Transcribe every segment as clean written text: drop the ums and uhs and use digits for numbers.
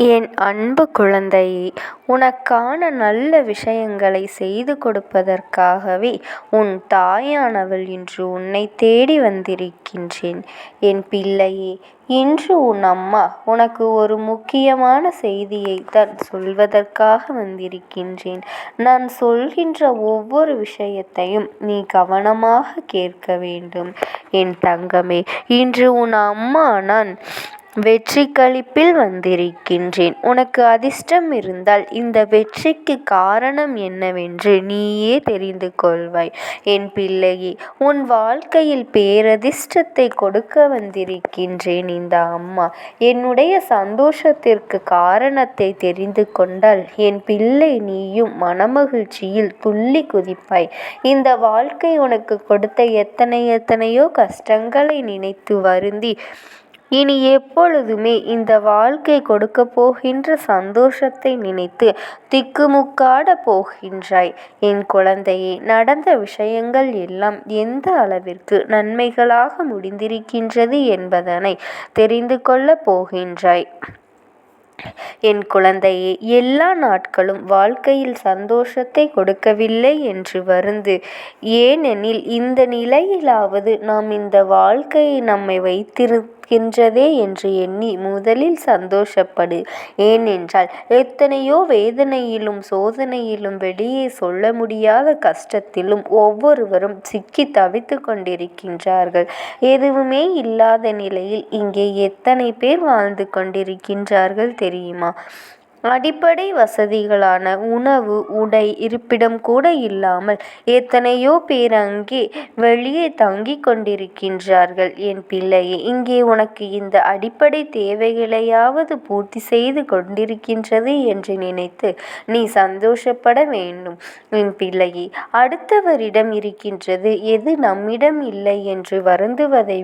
என் அன்பு குழந்தையே, உனக்கான நல்ல விஷயங்களை செய்து கொடுப்பதற்காகவே உன் தாயானவள் இன்று உன்னை தேடி வந்திருக்கின்றேன். என் பிள்ளையே, இன்று உன் அம்மா உனக்கு ஒரு முக்கியமான செய்தியை தான் சொல்வதற்காக வந்திருக்கின்றேன். நான் சொல்கின்ற ஒவ்வொரு விஷயத்தையும் நீ கவனமாக கேட்க வேண்டும். என் தங்கமே, இன்று உன் அம்மா நான் வெற்றி களிப்பில் வந்திருக்கின்றேன். உனக்கு அதிர்ஷ்டம் இருந்தால் இந்த வெற்றிக்கு காரணம் என்னவென்று நீயே தெரிந்து கொள்வாய். என் பிள்ளையே, உன் வாழ்க்கையில் பேரதிர்ஷ்டத்தை கொடுக்க வந்திருக்கின்றேன் இந்த அம்மா. என்னுடைய சந்தோஷத்திற்கு காரணத்தை தெரிந்து கொண்டால் என் பிள்ளை நீயும் மனமகிழ்ச்சியில் துள்ளி குதிப்பாய். இந்த வாழ்க்கை உனக்கு கொடுத்த எத்தனையோ கஷ்டங்களை நினைத்து வருந்தி இனி எப்பொழுதுமே இந்த வாழ்க்கை கொடுக்க போகின்ற சந்தோஷத்தை நினைத்து திக்குமுக்காட போகின்றாய். என் குழந்தையே, நடந்த விஷயங்கள் எல்லாம் எந்த அளவிற்கு நன்மைகளாக முடிந்திருக்கின்றது என்பதனை தெரிந்து கொள்ளப் போகின்றாய். என் குழந்தையே, எல்லா நாட்களும் வாழ்க்கையில் சந்தோஷத்தை கொடுக்கவில்லை என்று வருந்து. ஏனெனில் இந்த நிலையிலாவது நாம் இந்த வாழ்க்கையை நம்மை வைத்திருக்கின்றதே என்று எண்ணி முதலில் சந்தோஷப்படு. ஏனென்றால் எத்தனையோ வேதனையிலும் சோதனையிலும் வெளியே சொல்ல முடியாத கஷ்டத்திலும் ஒவ்வொருவரும் சிக்கி தவித்து கொண்டிருக்கின்றார்கள். எதுவுமே இல்லாத நிலையில் இங்கே எத்தனை பேர் வாழ்ந்து கொண்டிருக்கின்றார்கள் தெரியுமா? அடிப்படை வசதிகளான உணவு, உடை, இருப்பிடம் கூட இல்லாமல் எத்தனையோ பேர் அங்கே வெளியே தங்கிக் கொண்டிருக்கின்றார்கள். என் பிள்ளையே, இங்கே உனக்கு இந்த அடிப்படை தேவைகளையாவது பூர்த்தி செய்து கொண்டிருக்கின்றது என்று நினைத்து நீ சந்தோஷப்பட வேண்டும். என் பிள்ளையே, அடுத்தவரிடம் இருக்கின்றது எது நம்மிடம் இல்லை என்று வருந்துவதை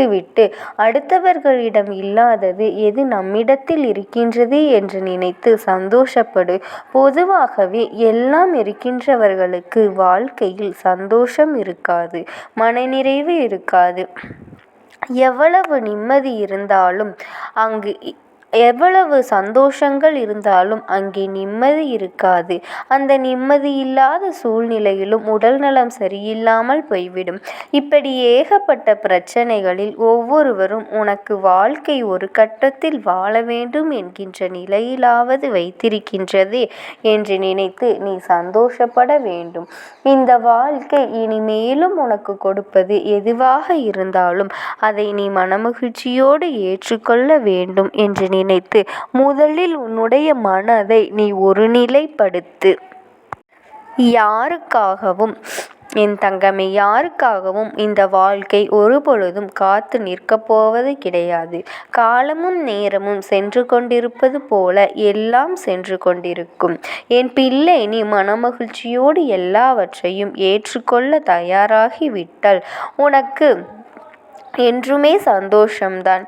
விட்டு அடுத்தவர்களிடம் இல்லாதது எது நம்மிடத்தில் இருக்கின்றது என்று நினைத்து சந்தோஷப்படு. பொதுவாகவே எல்லாம் இருக்கின்றவர்களுக்கு வாழ்க்கையில் சந்தோஷம் இருக்காது, மனநிறைவு இருக்காது. எவ்வளவு நிம்மதி இருந்தாலும் எவ்வளவு சந்தோஷங்கள் இருந்தாலும் அங்கே நிம்மதி இருக்காது. அந்த நிம்மதி இல்லாத சூழ்நிலையிலும் உடல் நலம் சரியில்லாமல் போய்விடும். இப்படி ஏகப்பட்ட பிரச்சனைகளில் ஒவ்வொருவரும் உனக்கு வாழ்க்கை ஒரு கட்டத்தில் வாழ வேண்டும் என்கின்ற நிலையிலாவது வைத்திருக்கின்றதே என்று நினைத்து நீ சந்தோஷப்பட வேண்டும். இந்த வாழ்க்கை இனிமேலும் உனக்கு கொடுப்பது எதுவாக இருந்தாலும் அதை நீ மனமகிழ்ச்சியோடு ஏற்றுக்கொள்ள வேண்டும் என்று நினைத்து முதலில் உன்னுடைய மனதை நீ ஒருநிலைப்படுத்து. யாருக்காகவும் என் தங்கமே, யாருக்காகவும் இந்த வாழ்க்கை ஒருபொழுதும் காத்து நிற்கப் போவது கிடையாது. காலமும் நேரமும் சென்று கொண்டிருப்பது போல எல்லாம் சென்று கொண்டிருக்கும். என் பிள்ளை, நீ மனமகிழ்ச்சியோடு எல்லாவற்றையும் ஏற்றுக்கொள்ள தயாராகிவிட்டால் உனக்கு என்றுமே சந்தோஷம்தான்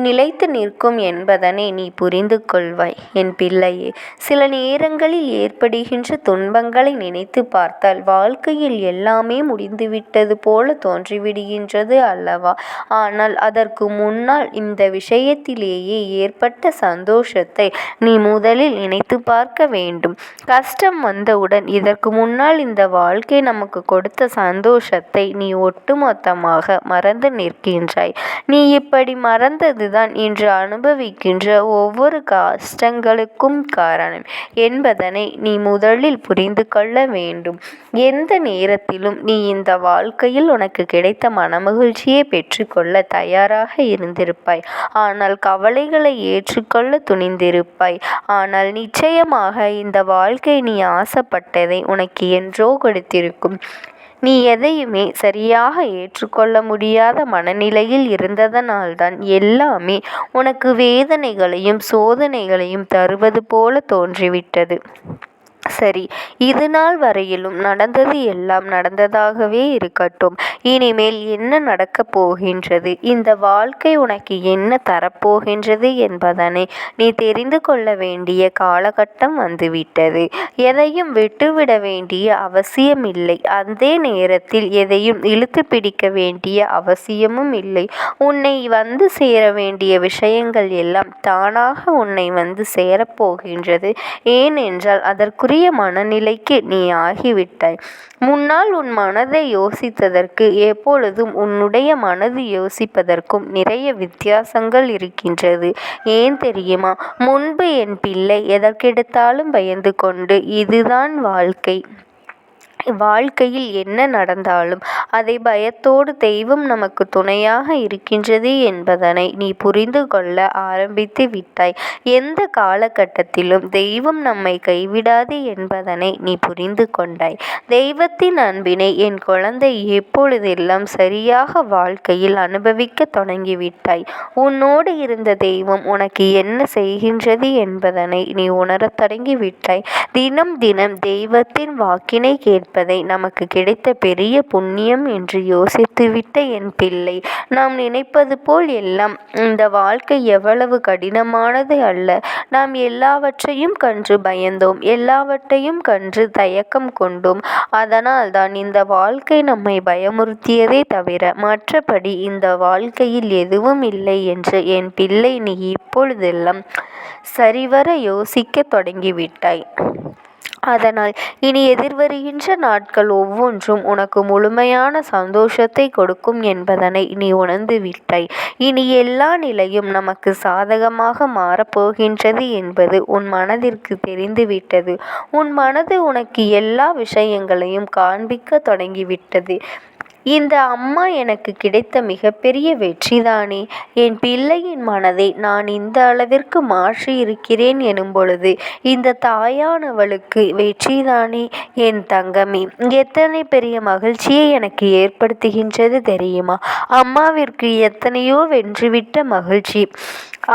நிலைத்து நிற்கும் என்பதனை நீ புரிந்து கொள்வாய். என் பிள்ளையே, சில நேரங்களில் ஏற்படுகின்ற துன்பங்களை நினைத்து பார்த்தால் வாழ்க்கையில் எல்லாமே முடிந்துவிட்டது போல தோன்றிவிடுகின்றது அல்லவா? ஆனால் அதற்கு முன்னால் இந்த விஷயத்திலேயே ஏற்பட்ட சந்தோஷத்தை நீ முதலில் நினைத்து பார்க்க வேண்டும். கஷ்டம் வந்தவுடன் இதற்கு முன்னால் இந்த வாழ்க்கை நமக்கு கொடுத்த சந்தோஷத்தை நீ ஒட்டுமொத்தமாக மறந்து நிற்கின்றாய். நீ இப்படி மறந்ததுதான் இன்று அனுபவிக்கின்ற ஒவ்வொரு கஷ்டங்களுக்கும் காரணம் என்பதனை நீ முதலில் புரிந்து கொள்ள வேண்டும். எந்த நேரத்திலும் நீ இந்த வாழ்க்கையில் உனக்கு கிடைத்த மனமகிழ்ச்சியை பெற்றுக்கொள்ள தயாராக இருந்திருப்பாய். ஆனால் கவலைகளை ஏற்றுக்கொள்ள துணிந்திருப்பாய். ஆனால் நிச்சயமாக இந்த வாழ்க்கை நீ ஆசைப்பட்டதை உனக்கு என்றோ கொடுத்திருக்கும். நீ எதையுமே சரியாக ஏற்றுக்கொள்ள முடியாத மனநிலையில் இருந்ததனால்தான் எல்லாமே உனக்கு வேதனைகளையும் சோதனைகளையும் தருவது போல தோன்றிவிட்டது. சரி, இது நாள் வரையிலும் நடந்தது எல்லாம் நடந்ததாகவே இருக்கட்டும். இனிமேல் என்ன நடக்கப் போகின்றது, இந்த வாழ்க்கை உனக்கு என்ன தரப்போகின்றது என்பதனை நீ தெரிந்து கொள்ள வேண்டிய காலகட்டம் வந்துவிட்டது. எதையும் விட்டுவிட வேண்டிய அவசியமில்லை. அதே நேரத்தில் எதையும் இழுத்து பிடிக்க வேண்டிய அவசியமும் இல்லை. உன்னை வந்து சேர வேண்டிய விஷயங்கள் எல்லாம் தானாக உன்னை வந்து சேரப்போகின்றது. ஏனென்றால் அதற்குரிய மனநிலைக்கு நீ ஆகிவிட்டாய். முன்னால் உன் மனதை யோசித்ததற்கு எப்பொழுதும் உன்னுடைய மனது யோசிப்பதற்கும் நிறைய வித்தியாசங்கள் இருக்கின்றது. ஏன் தெரியுமா? முன்பு என் பிள்ளை எதற்கெடுத்தாலும் பயந்து கொண்டு இதுதான் வாழ்க்கையில் என்ன நடந்தாலும் அதை பயத்தோடு தெய்வம் நமக்கு துணையாக இருக்கின்றது என்பதனை நீ புரிந்து கொள்ள ஆரம்பித்து விட்டாய். எந்த காலகட்டத்திலும் தெய்வம் நம்மை கைவிடாது என்பதனை நீ புரிந்து கொண்டாய். தெய்வத்தின் அன்பினை என் குழந்தை எப்பொழுதெல்லாம் சரியாக வாழ்க்கையில் அனுபவிக்க தொடங்கிவிட்டாய். உன்னோடு இருந்த தெய்வம் உனக்கு என்ன செய்கின்றது என்பதனை நீ உணரத் தொடங்கிவிட்டாய். தினம் தினம் தெய்வத்தின் வாக்கினை கேட்பதை நமக்கு கிடைத்த பெரிய புண்ணியம் என்று யோசித்துவிட்ட என் பிள்ளை, நாம் நினைப்பது போல் எல்லாம் இந்த வாழ்க்கை எவ்வளவு கடினமானது அல்ல. நாம் எல்லாவற்றையும் கண்டு பயந்தோம், எல்லாவற்றையும் கண்டு தயக்கம் கொண்டோம். அதனால் தான் இந்த வாழ்க்கை நம்மை பயமுறுத்தியதே தவிர மற்றபடி இந்த வாழ்க்கையில் எதுவும் இல்லை என்று என் பிள்ளை நீ இப்பொழுதெல்லாம் சரிவர யோசிக்க தொடங்கிவிட்டாய். அதனால் இனி எதிர்வருகின்ற நாட்கள் ஒவ்வொன்றும் உனக்கு முழுமையான சந்தோஷத்தை கொடுக்கும் என்பதனை நீ உணர்ந்து விட்டாய். இனி எல்லா நிலையும் நமக்கு சாதகமாக மாறப்போகின்றது என்பது உன் மனதிற்கு தெரிந்துவிட்டது. உன் மனது உனக்கு எல்லா விஷயங்களையும் காண்பிக்க தொடங்கிவிட்டது. இந்த அம்மா எனக்கு கிடைத்த மிகப்பெரிய வெற்றிதானே. என் பிள்ளையின் மனதை நான் இந்த அளவிற்கு மாற்றி இருக்கிறேன் எனும் பொழுது இந்த தாயானவளுக்கு வெற்றிதானே. என் தங்கமே, எத்தனை பெரிய மகிழ்ச்சியை எனக்கு ஏற்படுத்துகின்றது தெரியுமா? அம்மாவிற்கு எத்தனையோ வென்றுவிட்ட மகிழ்ச்சி.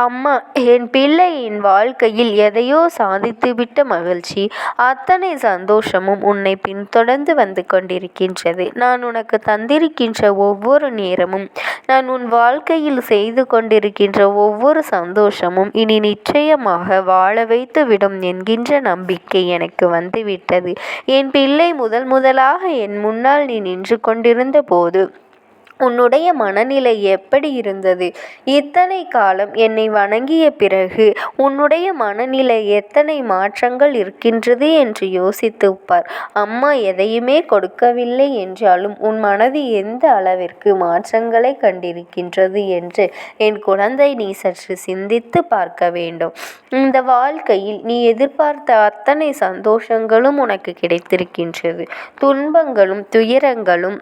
அம்மா என் பிள்ளையின் வாழ்க்கையில் எதையோ சாதித்துவிட்ட மகிழ்ச்சி. அத்தனை சந்தோஷமும் உன்னை பின்தொடர்ந்து வந்து கொண்டிருக்கின்றது. நான் உனக்கு தந்திருக்கின்ற ஒவ்வொரு நேரமும், நான் உன் வாழ்க்கையில் செய்து கொண்டிருக்கின்ற ஒவ்வொரு சந்தோஷமும் இனி நிச்சயமாக வாழ வைத்து விடும் என்கின்ற நம்பிக்கை எனக்கு வந்துவிட்டது. என் பிள்ளை, முதலாக என் முன்னால் நீ நின்று கொண்டிருந்த போது உன்னுடைய மனநிலை எப்படி இருந்தது? இத்தனை காலம் என்னை வணங்கிய பிறகு உன்னுடைய மனநிலை எத்தனை மாற்றங்கள் இருக்கின்றது என்று யோசித்துப் பார். அம்மா எதையுமே கொடுக்கவில்லை என்றாலும் உன் மனது எந்த அளவிற்கு மாற்றங்களை கண்டிருக்கின்றது என்று என் குழந்தை நீ சற்று சிந்தித்து பார்க்க வேண்டும். இந்த வாழ்க்கையில் நீ எதிர்பார்த்த அத்தனை சந்தோஷங்களும் உனக்கு கிடைத்திருக்கின்றது. துன்பங்களும் துயரங்களும்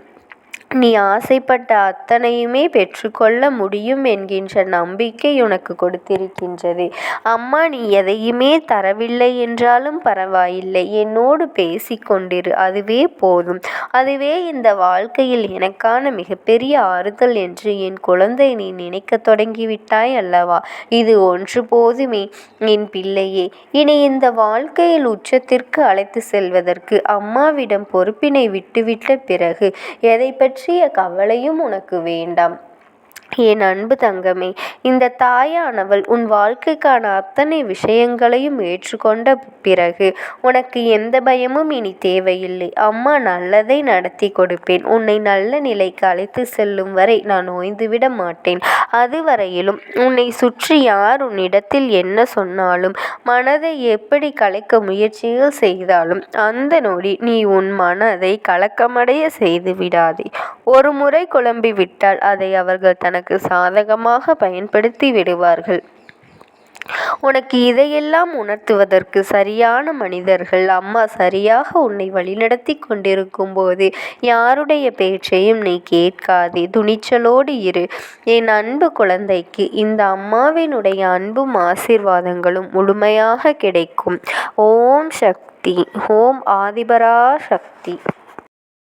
நீ ஆசைப்பட்ட அத்தனையுமே பெற்றுக்கொள்ள முடியும் என்கின்ற நம்பிக்கை உனக்கு கொடுத்திருக்கின்றது. அம்மா நீ எதையுமே தரவில்லை என்றாலும் பரவாயில்லை, என்னோடு பேசிக்கொண்டிரு, அதுவே போதும். அதுவே இந்த வாழ்க்கையில் எனக்கான மிகப்பெரிய ஆறுதல் என்று என் குழந்தை நீ நினைக்க தொடங்கிவிட்டாய் அல்லவா? இது ஒன்று போதுமே என் பிள்ளையே. இனி இந்த வாழ்க்கையில் உச்சத்திற்கு அழைத்து செல்வதற்கு அம்மாவிடம் பொறுப்பினை விட்டுவிட்ட பிறகு எதை பற்றிய கவலையும் உனக்கு வேண்டாம். என் அன்பு தங்கமே, இந்த தாயானவள் உன் வாழ்க்கைக்கான அத்தனை விஷயங்களையும் ஏற்றுக்கொண்ட பிறகு உனக்கு எந்த பயமும் இனி தேவையில்லை. அம்மா நல்லதை நடத்தி கொடுப்பேன். உன்னை நல்ல நிலைக்கு அழைத்து செல்லும் வரை நான் ஓய்ந்துவிட மாட்டேன். அதுவரையிலும் உன்னை சுற்றி யார் உன்னிடத்தில் என்ன சொன்னாலும், மனதை எப்படி கலைக்க முயற்சிகள் செய்தாலும் அந்த நொடி நீ உன் மனதை கலக்கமடைய செய்து விடாதே. ஒரு முறை குழம்பி விட்டால் அதை அவர்கள் தனக்கு சாதகமாக பயன்படுத்தி விடுவார்கள். உனக்கு இதையெல்லாம் உணர்த்துவதற்கு சரியான மனிதர்கள் அம்மா சரியாக உன்னை வழிநடத்தி கொண்டிருக்கும் போது யாருடைய பேச்சையும் நீ கேட்காதே. துணிச்சலோடு இரு. என் அன்பு குழந்தைக்கு இந்த அம்மாவினுடைய அன்பும் ஆசீர்வாதங்களும் முழுமையாக கிடைக்கும். ஓம் சக்தி. ஓம் ஆதிபரா சக்தி.